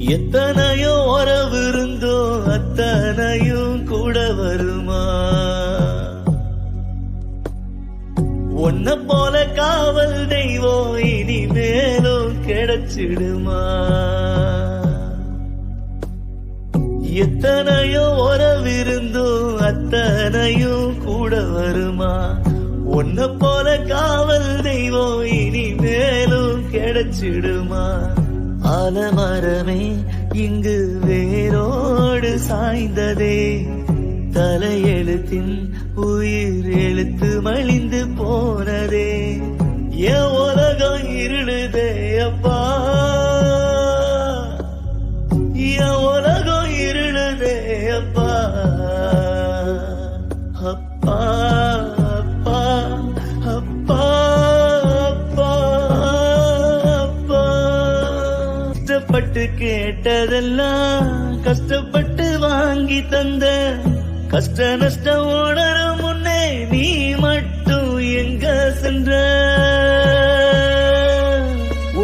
எத்தனையோ உறவு இருந்தோ அத்தனையும் கூட வருமா? உன்ன போல காவல் தெய்வம் இனிமேலும் கிடைச்சிடுமா? எத்தனையோ உறவு இருந்தோ அத்தனையும் கூட வருமா? உன்ன போல காவல் தெய்வம் இனிமேலும் கிடைச்சிடுமா? ஆலமரமே இங்கு வேரோடு சாய்ந்ததே, தலையெழுத்தின் உயிர் எழுத்து மலிந்து போனதே. என் உலகம் இருளுதே அப்பா, என் உலகம் இருளுதே அப்பா. அப்பா அப்பா அப்பா அப்பா அப்பா. கஷ்டப்பட்டு கேட்டதெல்லாம் கஷ்டப்பட்டு வாங்கி தந்த, கஷ்ட நஷ்டம் உணரும் முன்னே நீ மட்டும் எங்க சென்ற?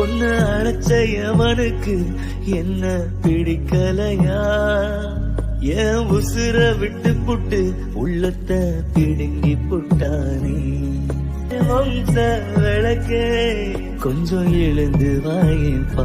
ஒன்னு அழைச்சவனுக்கு என்ன பிடிக்கலையா? என் உசுர விட்டு புட்டு உள்ளத்தை பிடுங்கி புட்டானே. வம்ச விளக்கே கொஞ்சம் எழுந்து வாயேப்பா.